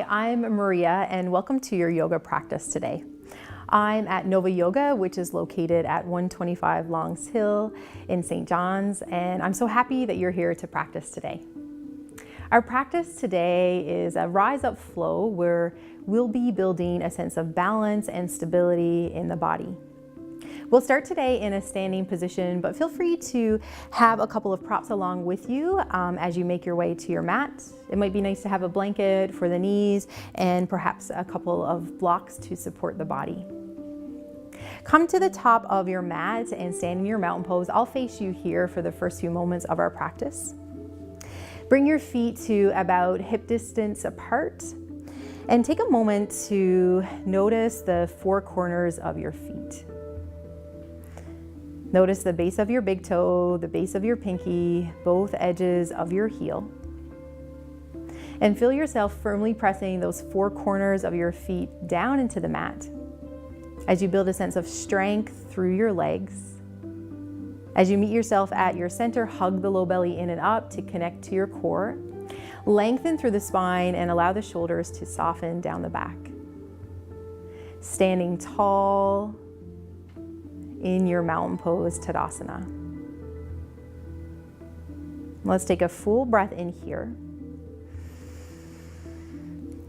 I'm Maria and welcome to your yoga practice today. I'm at Nova Yoga, which is located at 125 Longs Hill in St. John's, and I'm so happy that you're here to practice today. Our practice today is a Rise Up flow where we'll be building a sense of balance and stability in the body. We'll start today in a standing position, but feel free to have a couple of props along with you as you make your way to your mat. It might be nice to have a blanket for the knees and perhaps a couple of blocks to support the body. Come to the top of your mat and stand in your mountain pose. I'll face you here for the first few moments of our practice. Bring your feet to about hip distance apart and take a moment to notice the four corners of your feet. Notice the base of your big toe, the base of your pinky, both edges of your heel. And feel yourself firmly pressing those four corners of your feet down into the mat as you build a sense of strength through your legs. As you meet yourself at your center, hug the low belly in and up to connect to your core. Lengthen through the spine and allow the shoulders to soften down the back. Standing tall in your mountain pose, Tadasana. Let's take a full breath in here.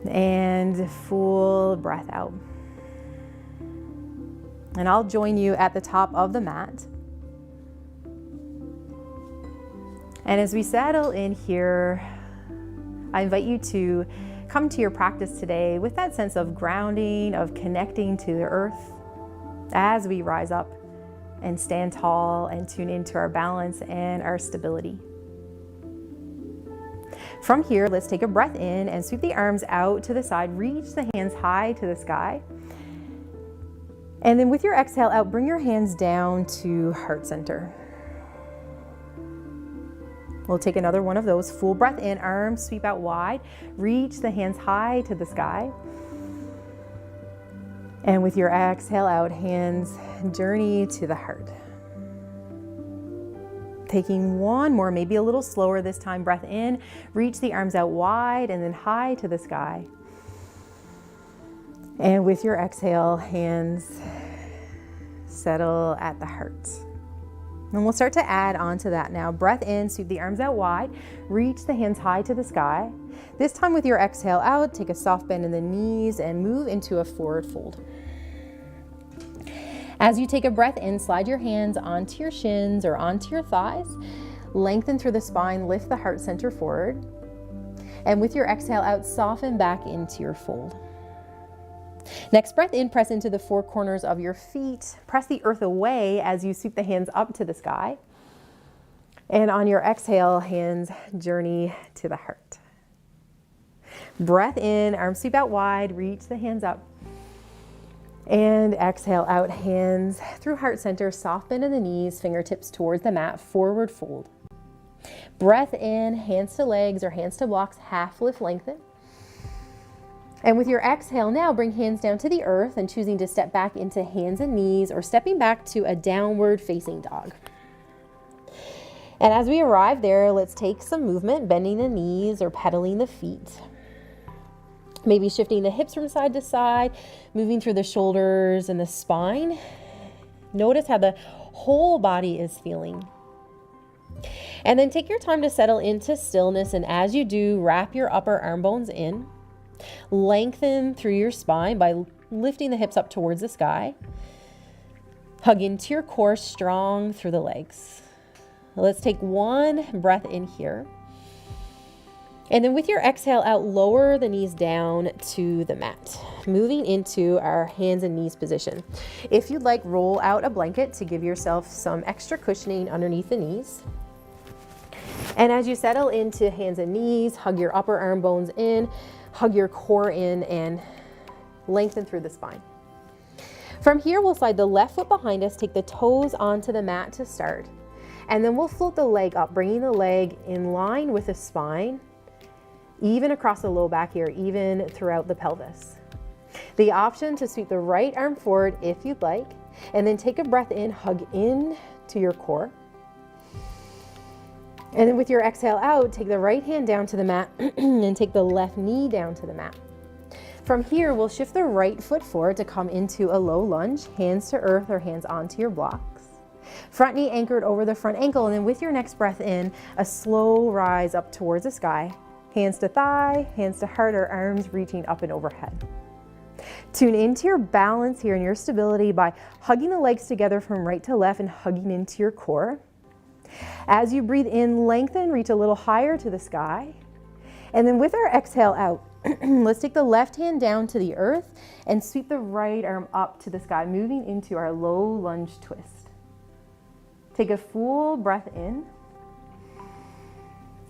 And full breath out. And I'll join you at the top of the mat. And as we settle in here, I invite you to come to your practice today with that sense of grounding, of connecting to the earth as we rise up and stand tall and tune into our balance and our stability. From here, let's take a breath in and sweep the arms out to the side. Reach the hands high to the sky. And then with your exhale out, bring your hands down to heart center. We'll take another one of those. Full breath in, arms sweep out wide. Reach the hands high to the sky. And with your exhale out, hands journey to the heart. Taking one more, maybe a little slower this time. Breath in, reach the arms out wide and then high to the sky. And with your exhale, hands settle at the heart. And we'll start to add on to that now. Breath in, sweep the arms out wide, reach the hands high to the sky. This time with your exhale out, take a soft bend in the knees and move into a forward fold. As you take a breath in, slide your hands onto your shins or onto your thighs. Lengthen through the spine, lift the heart center forward. And with your exhale out, soften back into your fold. Next breath in, press into the four corners of your feet. Press the earth away as you sweep the hands up to the sky. And on your exhale, hands journey to the heart. Breath in, arms sweep out wide, reach the hands up. And exhale out, hands through heart center, soft bend in the knees, fingertips towards the mat, forward fold. Breath in, hands to legs or hands to blocks, half lift, lengthen. And with your exhale now, bring hands down to the earth and choosing to step back into hands and knees or stepping back to a downward facing dog. And as we arrive there, let's take some movement, bending the knees or pedaling the feet. Maybe shifting the hips from side to side, moving through the shoulders and the spine. Notice how the whole body is feeling. And then take your time to settle into stillness. And as you do, wrap your upper arm bones in. Lengthen through your spine by lifting the hips up towards the sky. Hug into your core, strong through the legs. Let's take one breath in here. And then with your exhale out, lower the knees down to the mat, moving into our hands and knees position. If you'd like, roll out a blanket to give yourself some extra cushioning underneath the knees. And as you settle into hands and knees, hug your upper arm bones in, hug your core in, and lengthen through the spine. From here, we'll slide the left foot behind us, take the toes onto the mat to start. And then we'll float the leg up, bringing the leg in line with the spine, even across the low back here, even throughout the pelvis. The option to sweep the right arm forward if you'd like, and then take a breath in, hug in to your core. And then with your exhale out, take the right hand down to the mat and take the left knee down to the mat. From here, we'll shift the right foot forward to come into a low lunge, hands to earth or hands onto your blocks. Front knee anchored over the front ankle, and then with your next breath in, a slow rise up towards the sky. Hands to thigh, hands to heart or arms reaching up and overhead. Tune into your balance here and your stability by hugging the legs together from right to left and hugging into your core. As you breathe in, lengthen, reach a little higher to the sky. And then with our exhale out, let's take the left hand down to the earth and sweep the right arm up to the sky, moving into our low lunge twist. Take a full breath in.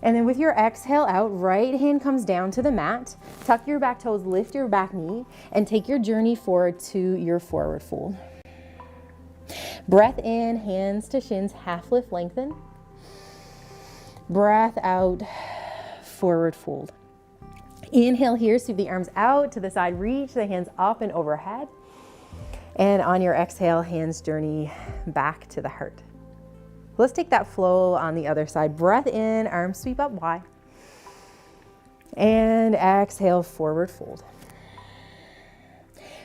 And then with your exhale out, right hand comes down to the mat. Tuck your back toes, lift your back knee, and take your journey forward to your forward fold. Breath in, hands to shins, half lift, lengthen. Breath out, forward fold. Inhale here, sweep the arms out to the side, reach the hands up and overhead. And on your exhale, hands journey back to the heart. Let's take that flow on the other side. Breath in, arms sweep up wide. And exhale, forward fold.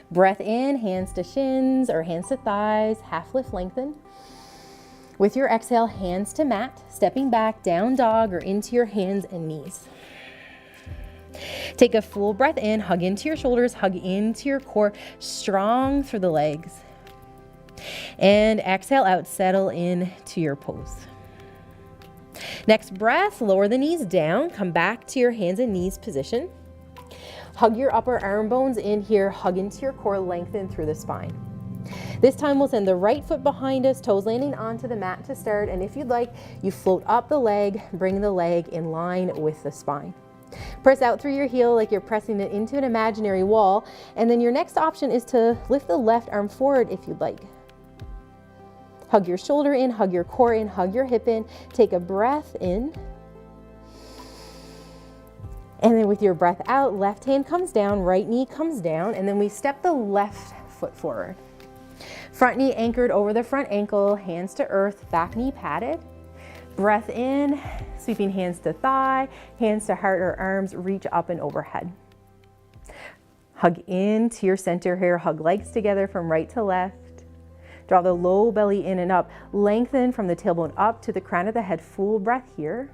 Breath in, hands to shins or hands to thighs, half lift, lengthen. With your exhale, hands to mat, stepping back, down dog or into your hands and knees. Take a full breath in, hug into your shoulders, hug into your core, strong through the legs. And exhale out, settle in to your pose. Next breath, lower the knees down, come back to your hands and knees position. Hug your upper arm bones in here, hug into your core, lengthen through the spine. This time we'll send the right foot behind us, toes landing onto the mat to start. And if you'd like, you float up the leg, bring the leg in line with the spine. Press out through your heel like you're pressing it into an imaginary wall. And then your next option is to lift the left arm forward if you'd like. Hug your shoulder in, hug your core in, hug your hip in. Take a breath in. And then with your breath out, left hand comes down, right knee comes down, and then we step the left foot forward. Front knee anchored over the front ankle, hands to earth, back knee padded. Breath in, sweeping hands to thigh, hands to heart or arms, reach up and overhead. Hug into your center here, hug legs together from right to left. Draw the low belly in and up. Lengthen from the tailbone up to the crown of the head. Full breath here.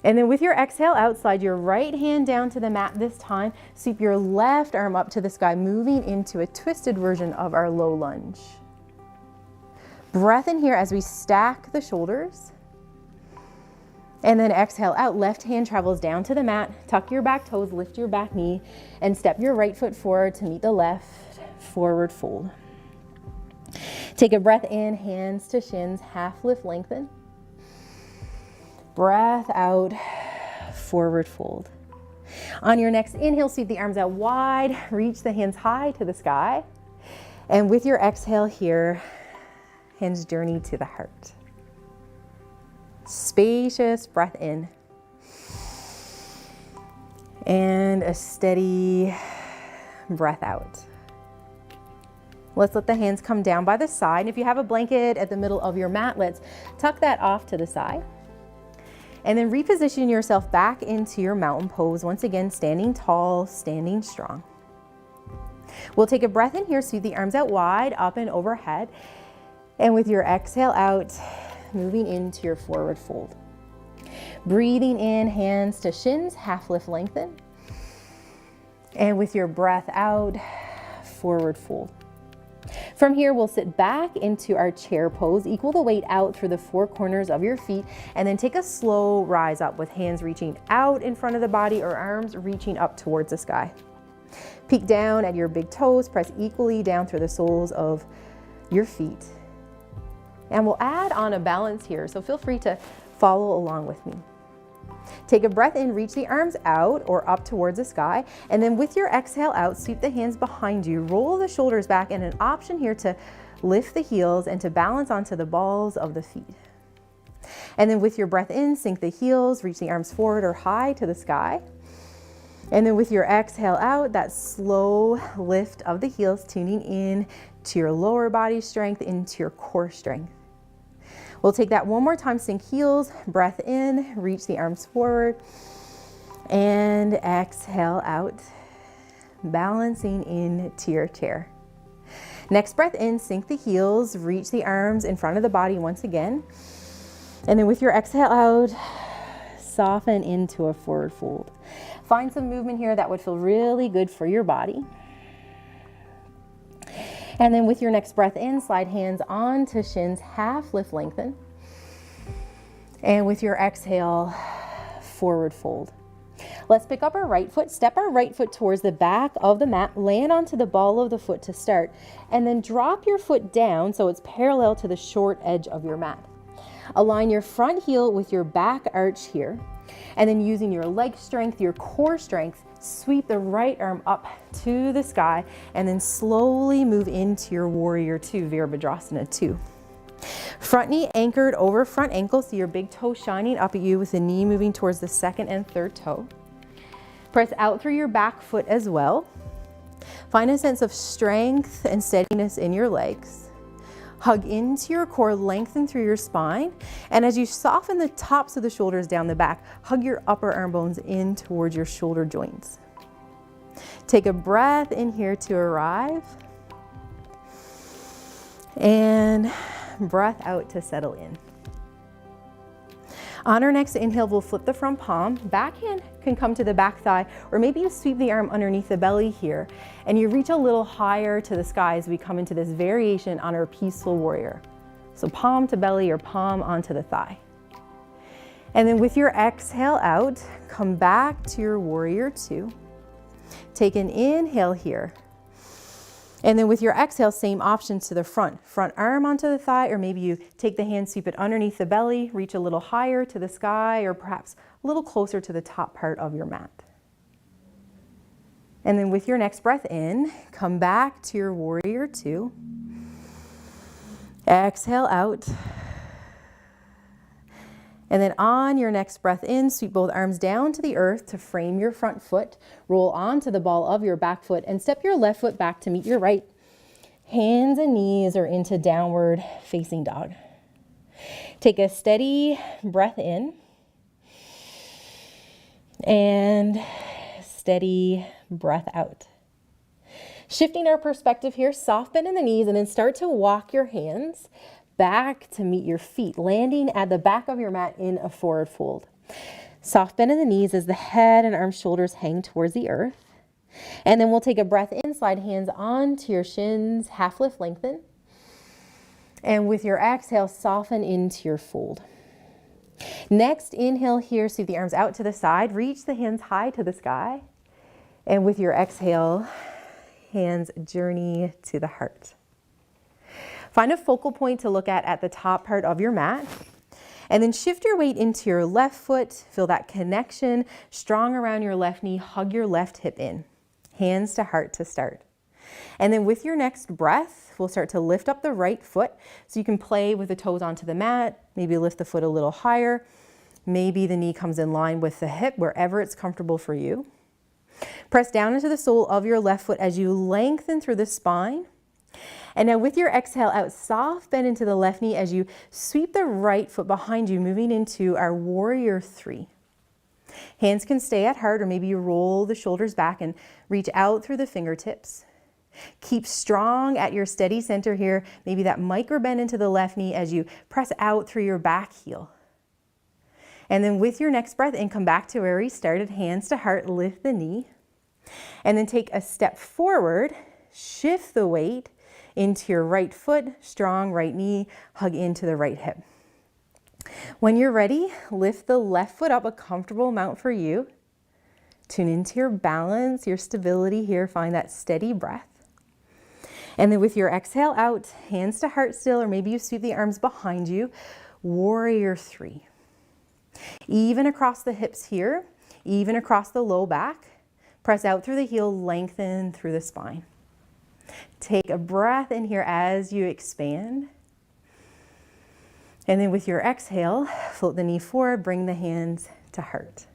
And then with your exhale out, slide your right hand down to the mat this time. Sweep your left arm up to the sky, moving into a twisted version of our low lunge. Breath in here as we stack the shoulders. And then exhale out, left hand travels down to the mat. Tuck your back toes, lift your back knee, and step your right foot forward to meet the left, forward fold. Take a breath in, hands to shins, half lift, lengthen. Breath out, forward fold. On your next inhale, sweep the arms out wide, reach the hands high to the sky. And with your exhale here, hands journey to the heart. Spacious breath in. And a steady breath out. Let's let the hands come down by the side. If you have a blanket at the middle of your mat, let's tuck that off to the side. And then reposition yourself back into your mountain pose. Once again, standing tall, standing strong. We'll take a breath in here, sweep the arms out wide, up and overhead. And with your exhale out, moving into your forward fold. Breathing in, hands to shins, half lift, lengthen. And with your breath out, forward fold. From here, we'll sit back into our chair pose, equal the weight out through the four corners of your feet, and then take a slow rise up with hands reaching out in front of the body or arms reaching up towards the sky. Peek down at your big toes, press equally down through the soles of your feet. And we'll add on a balance here, so feel free to follow along with me. Take a breath in, reach the arms out or up towards the sky, and then with your exhale out, sweep the hands behind you, roll the shoulders back, and an option here to lift the heels and to balance onto the balls of the feet. And then with your breath in, sink the heels, reach the arms forward or high to the sky. And then with your exhale out, that slow lift of the heels, tuning in to your lower body strength, into your core strength. We'll take that one more time, sink heels, breath in, reach the arms forward, and exhale out. balancing into your chair. Next breath in, sink the heels, reach the arms in front of the body once again. And then with your exhale out, soften into a forward fold. Find some movement here that would feel really good for your body. And then with your next breath in, slide hands onto shins, half lift, lengthen. And with your exhale, forward fold. Let's pick up our right foot, step our right foot towards the back of the mat, land onto the ball of the foot to start, and then drop your foot down so it's parallel to the short edge of your mat. Align your front heel with your back arch here, and then using your leg strength, your core strength, sweep the right arm up to the sky, and then slowly move into your warrior two, Virabhadrasana 2. Front knee anchored over front ankle, so your big toe shining up at you with the knee moving towards the second and third toe. Press out through your back foot as well. Find a sense of strength and steadiness in your legs. Hug into your core, lengthen through your spine. And as you soften the tops of the shoulders down the back, hug your upper arm bones in towards your shoulder joints. Take a breath in here to arrive. And breath out to settle in. On our next inhale, we'll flip the front palm. Back hand can come to the back thigh, or maybe you sweep the arm underneath the belly here, and you reach a little higher to the sky as we come into this variation on our peaceful warrior. So palm to belly or palm onto the thigh. And then with your exhale out, come back to your warrior two. Take an inhale here. And then with your exhale, same options to the front. Front arm onto the thigh, or maybe you take the hand, sweep it underneath the belly, reach a little higher to the sky, or perhaps a little closer to the top part of your mat. And then with your next breath in, come back to your warrior two. Exhale out. And then on your next breath in, sweep both arms down to the earth to frame your front foot. Roll onto the ball of your back foot and step your left foot back to meet your right. Hands and knees are into downward facing dog. Take a steady breath in and steady breath out. Shifting our perspective here, soft bend in the knees, and then start to walk your hands back to meet your feet, landing at the back of your mat in a forward fold. Soft bend in the knees as the head and arms, shoulders hang towards the earth. And then we'll take a breath in, slide hands onto your shins, half lift, lengthen. And with your exhale, soften into your fold. Next, inhale here, sweep the arms out to the side, reach the hands high to the sky. And with your exhale, hands journey to the heart. Find a focal point to look at the top part of your mat, and then shift your weight into your left foot. Feel that connection strong around your left knee. Hug your left hip in. Hands to heart to start. And then with your next breath, we'll start to lift up the right foot so you can play with the toes onto the mat. Maybe lift the foot a little higher. Maybe the knee comes in line with the hip, wherever it's comfortable for you. Press down into the sole of your left foot as you lengthen through the spine. And now with your exhale out, soft bend into the left knee as you sweep the right foot behind you, moving into our warrior three. Hands can stay at heart, or maybe you roll the shoulders back and reach out through the fingertips. Keep strong at your steady center here. Maybe that micro bend into the left knee as you press out through your back heel. And then with your next breath in, come back to where we started, hands to heart, lift the knee. And then take a step forward, shift the weight into your right foot, strong right knee, hug into the right hip. When you're ready, lift the left foot up, a comfortable amount for you. Tune into your balance, your stability here, find that steady breath. And then with your exhale out, hands to heart still, or maybe you sweep the arms behind you, warrior three. Even across the hips here, even across the low back, press out through the heel, lengthen through the spine. Take a breath in here as you expand. And then with your exhale, float the knee forward, bring the hands to heart.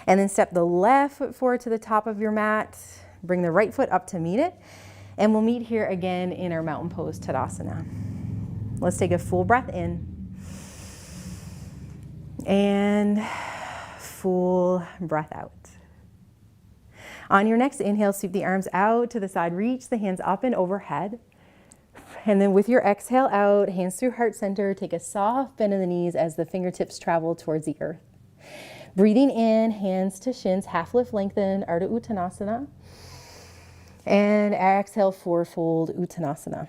And then step the left foot forward to the top of your mat, bring the right foot up to meet it. And we'll meet here again in our mountain pose Tadasana. Let's take a full breath in. And full breath out. On your next inhale, sweep the arms out to the side, reach the hands up and overhead. And then with your exhale out, hands through heart center, take a soft bend in the knees as the fingertips travel towards the earth. Breathing in, hands to shins, half lift, lengthen, Ardha Uttanasana. And exhale, forward fold, Uttanasana.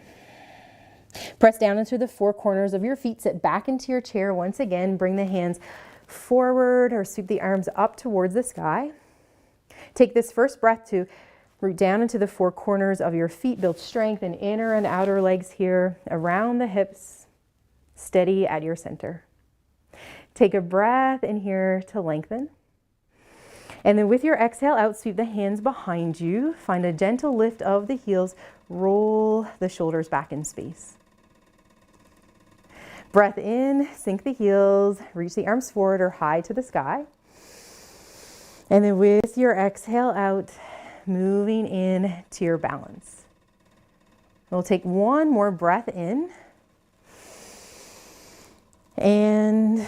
Press down into the four corners of your feet, sit back into your chair. Once again, bring the hands forward or sweep the arms up towards the sky. Take this first breath to root down into the four corners of your feet. Build strength in inner and outer legs here, around the hips, steady at your center. Take a breath in here to lengthen. And then with your exhale out, sweep the hands behind you. Find a gentle lift of the heels. Roll the shoulders back in space. Breath in, sink the heels, reach the arms forward or high to the sky. And then with your exhale out, moving in to your balance. We'll take one more breath in. And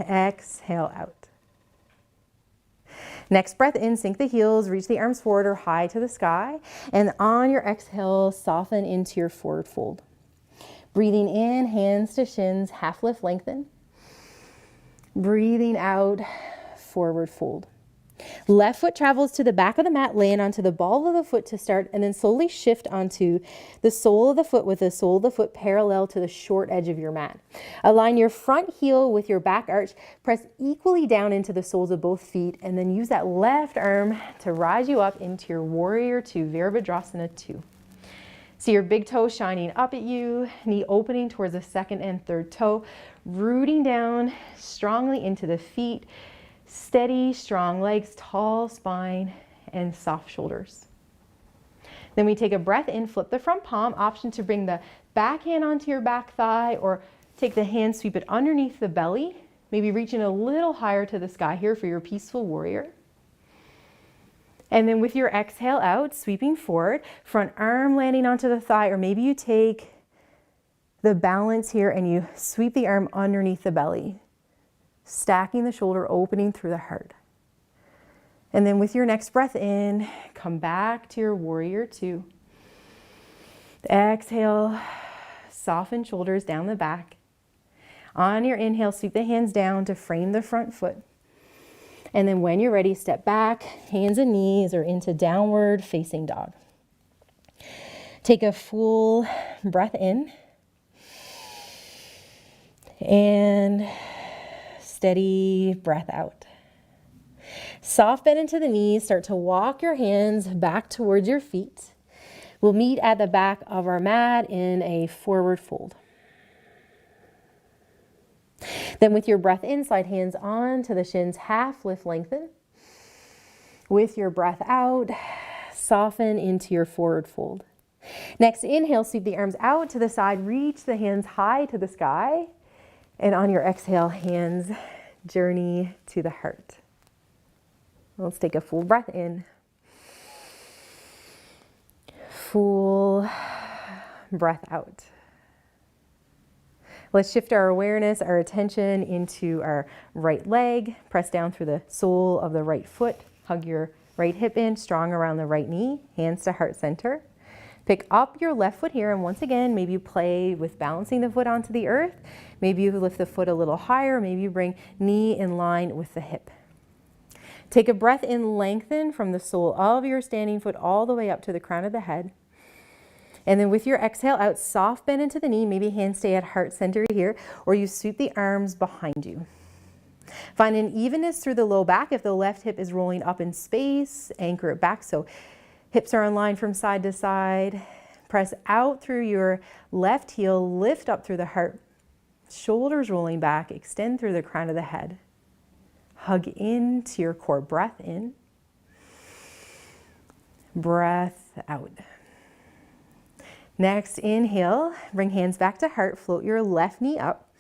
exhale out. Next breath in, sink the heels, reach the arms forward or high to the sky. And on your exhale, soften into your forward fold. Breathing in, hands to shins, half lift, lengthen. Breathing out, forward fold. Left foot travels to the back of the mat, land onto the ball of the foot to start, and then slowly shift onto the sole of the foot with the sole of the foot parallel to the short edge of your mat. Align your front heel with your back arch. Press equally down into the soles of both feet, and then use that left arm to rise you up into your Warrior Two, Virabhadrasana 2. See your big toe shining up at you, knee opening towards the second and third toe, rooting down strongly into the feet. Steady, strong legs, tall spine, and soft shoulders. Then we take a breath in, flip the front palm, option to bring the back hand onto your back thigh or take the hand, sweep it underneath the belly, maybe reaching a little higher to the sky here for your peaceful warrior. And then with your exhale out, sweeping forward, front arm landing onto the thigh, or maybe you take the balance here and you sweep the arm underneath the belly. Stacking the shoulder, opening through the heart. And then with your next breath in, come back to your Warrior Two. Exhale, soften shoulders down the back. On your inhale, sweep the hands down to frame the front foot. And then when you're ready, step back, hands and knees, or into downward facing dog. Take a full breath in. And steady breath out. Soft bend into the knees. Start to walk your hands back towards your feet. We'll meet at the back of our mat in a forward fold. Then with your breath in, slide hands on to the shins, half lift, lengthen. With your breath out, soften into your forward fold. Next inhale, sweep the arms out to the side, reach the hands high to the sky. And on your exhale, hands journey to the heart. Let's take a full breath in. Full breath out. Let's shift our awareness, our attention into our right leg. Press down through the sole of the right foot. Hug your right hip in, strong around the right knee, hands to heart center. Pick up your left foot here, and once again, maybe you play with balancing the foot onto the earth. Maybe you lift the foot a little higher. Maybe you bring knee in line with the hip. Take a breath in, lengthen from the sole of your standing foot all the way up to the crown of the head. And then with your exhale out, soft bend into the knee. Maybe hands stay at heart center here, or you sweep the arms behind you. Find an evenness through the low back. If the left hip is rolling up in space, anchor it back so hips are in line from side to side. Press out through your left heel, lift up through the heart. Shoulders rolling back, extend through the crown of the head. Hug into your core, breath in. Breath out. Next, inhale, bring hands back to heart, float your left knee up.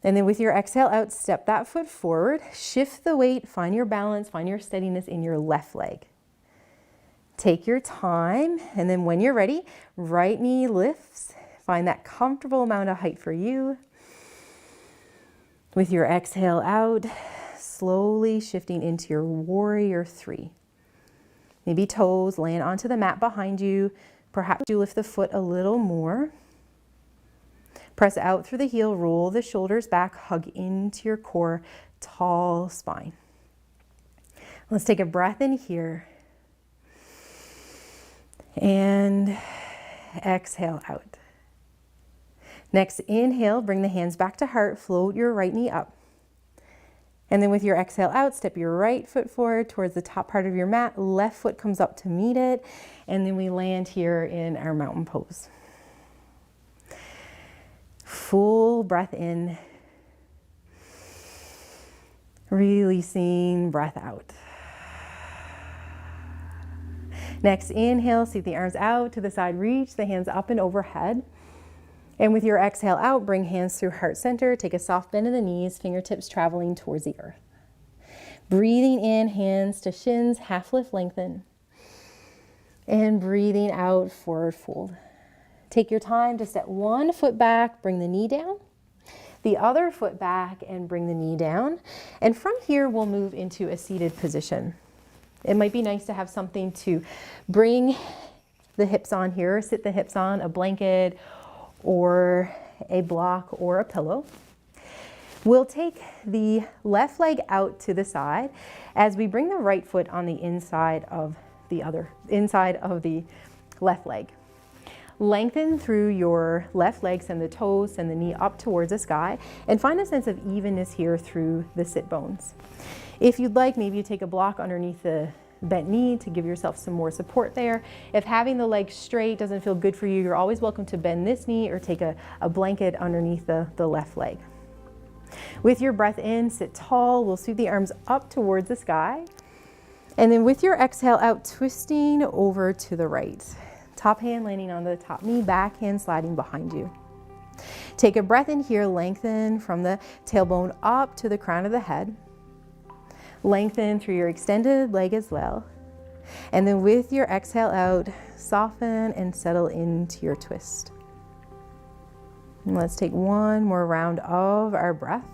And then with your exhale out, step that foot forward, shift the weight, find your balance, find your steadiness in your left leg. Take your time, and then when you're ready, right knee lifts. Find that comfortable amount of height for you. With your exhale out, slowly shifting into your Warrior Three. Maybe toes land onto the mat behind you. Perhaps you lift the foot a little more. Press out through the heel, roll the shoulders back, hug into your core, tall spine. Let's take a breath in here. And exhale out. Next, inhale, bring the hands back to heart, float your right knee up. And then with your exhale out, step your right foot forward towards the top part of your mat, left foot comes up to meet it, and then we land here in our mountain pose. Full breath in, releasing breath out. Next, inhale, sweep the arms out to the side, reach the hands up and overhead. And with your exhale out, bring hands through heart center, take a soft bend in the knees, fingertips traveling towards the earth. Breathing in, hands to shins, half lift, lengthen. And breathing out, forward fold. Take your time to step one foot back, bring the knee down, the other foot back and bring the knee down. And from here, we'll move into a seated position. It might be nice to have something to bring the hips on here, sit the hips on, a blanket or a block or a pillow. We'll take the left leg out to the side as we bring the right foot on the inside of the left leg. Lengthen through your left leg, send the toes, send the knee up towards the sky, and find a sense of evenness here through the sit bones. If you'd like, maybe you take a block underneath the bent knee to give yourself some more support there. If having the leg straight doesn't feel good for you, you're always welcome to bend this knee or take a blanket underneath the left leg. With your breath in, sit tall. We'll sweep the arms up towards the sky. And then with your exhale out, twisting over to the right. Top hand landing on the top knee, back hand sliding behind you. Take a breath in here, lengthen from the tailbone up to the crown of the head. Lengthen through your extended leg as well. And then with your exhale out, soften and settle into your twist. And let's take one more round of our breath.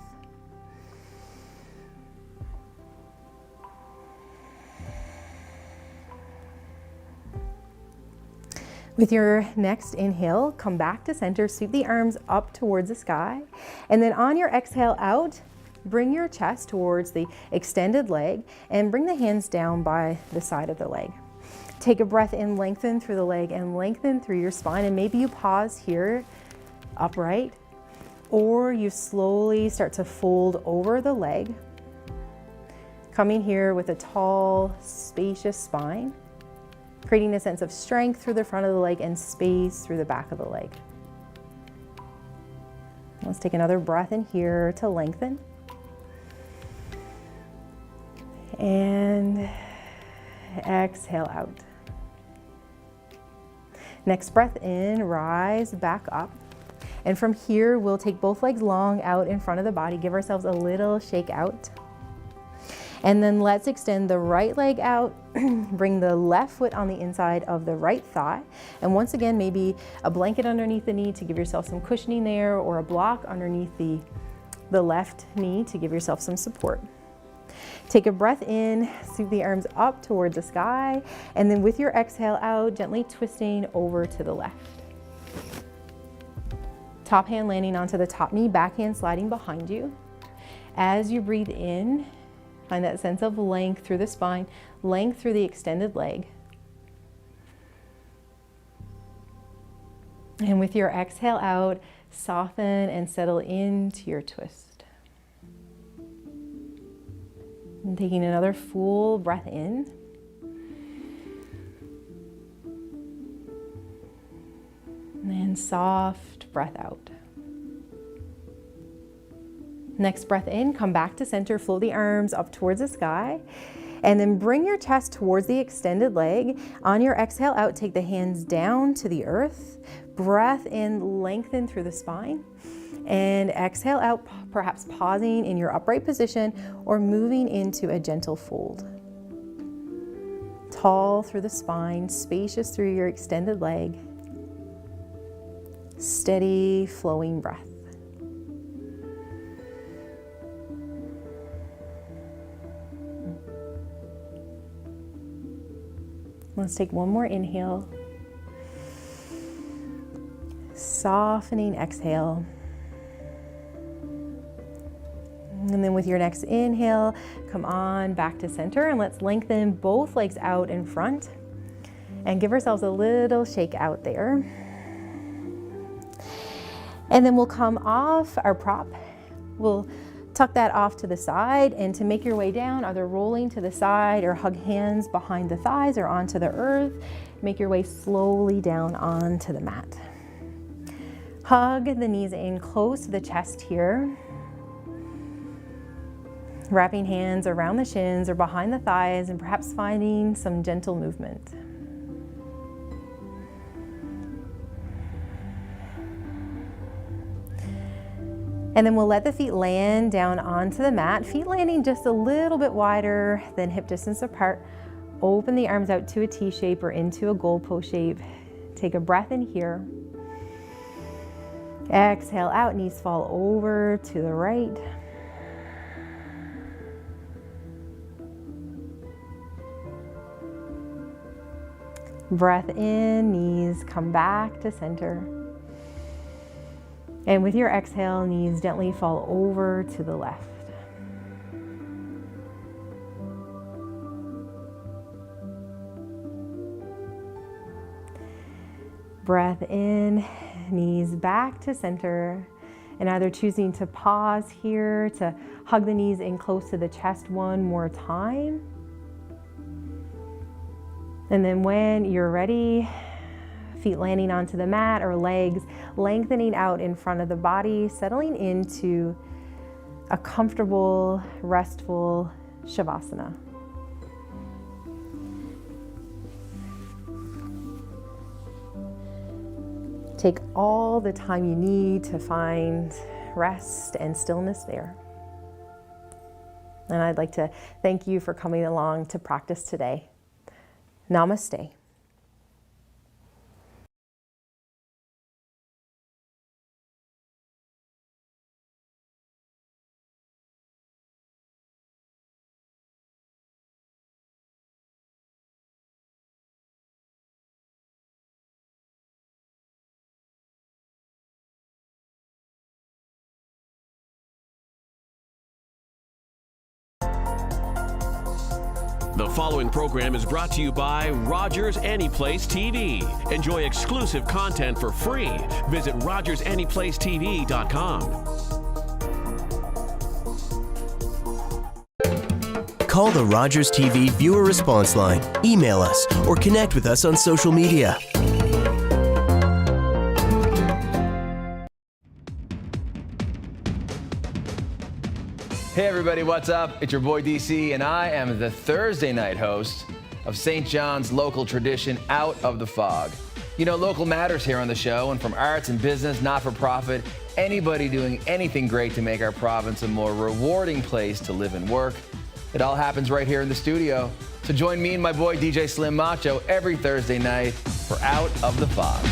With your next inhale, come back to center, sweep the arms up towards the sky. And then on your exhale out, bring your chest towards the extended leg and bring the hands down by the side of the leg. Take a breath in, lengthen through the leg and lengthen through your spine. And maybe you pause here upright, or you slowly start to fold over the leg, coming here with a tall, spacious spine, creating a sense of strength through the front of the leg and space through the back of the leg. Let's take another breath in here to lengthen. And exhale out. Next breath in, rise back up. And from here, we'll take both legs long out in front of the body, give ourselves a little shake out. And then let's extend the right leg out, bring the left foot on the inside of the right thigh. And once again, maybe a blanket underneath the knee to give yourself some cushioning there, or a block underneath the left knee to give yourself some support. Take a breath in, sweep the arms up towards the sky, and then with your exhale out, gently twisting over to the left. Top hand landing onto the top knee, back hand sliding behind you. As you breathe in, find that sense of length through the spine, length through the extended leg. And with your exhale out, soften and settle into your twist. And taking another full breath in. And then soft breath out. Next breath in, come back to center, float the arms up towards the sky, and then bring your chest towards the extended leg. On your exhale out, take the hands down to the earth. Breath in, lengthen through the spine. And exhale out, perhaps pausing in your upright position or moving into a gentle fold. Tall through the spine, spacious through your extended leg. Steady, flowing breath. Let's take one more inhale. Softening exhale. And then with your next inhale, come on back to center, and let's lengthen both legs out in front and give ourselves a little shake out there. And then we'll come off our prop. We'll tuck that off to the side, and to make your way down, either rolling to the side or hug hands behind the thighs or onto the earth, make your way slowly down onto the mat. Hug the knees in close to the chest here. Wrapping hands around the shins or behind the thighs, and perhaps finding some gentle movement. And then we'll let the feet land down onto the mat, feet landing just a little bit wider than hip distance apart. Open the arms out to a T shape or into a goalpost shape. Take a breath in here. Exhale out, knees fall over to the right. Breath in, knees come back to center. And with your exhale, knees gently fall over to the left. Breath in, knees back to center, and either choosing to pause here, to hug the knees in close to the chest one more time. And then when you're ready, feet landing onto the mat or legs lengthening out in front of the body, settling into a comfortable, restful Shavasana. Take all the time you need to find rest and stillness there. And I'd like to thank you for coming along to practice today. Namaste. The following program is brought to you by Rogers Anyplace TV. Enjoy exclusive content for free. Visit RogersAnyplaceTV.com. Call the Rogers TV viewer response line, email us, or connect with us on social media. Hey everybody, what's up? It's your boy DC, and I am the Thursday night host of St. John's local tradition, Out of the Fog. You know, local matters here on the show, and from arts and business, not-for-profit, anybody doing anything great to make our province a more rewarding place to live and work. It all happens right here in the studio. So join me and my boy DJ Slim Macho every Thursday night for Out of the Fog.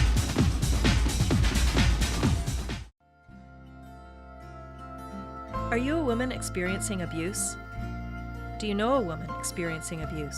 Are you a woman experiencing abuse? Do you know a woman experiencing abuse?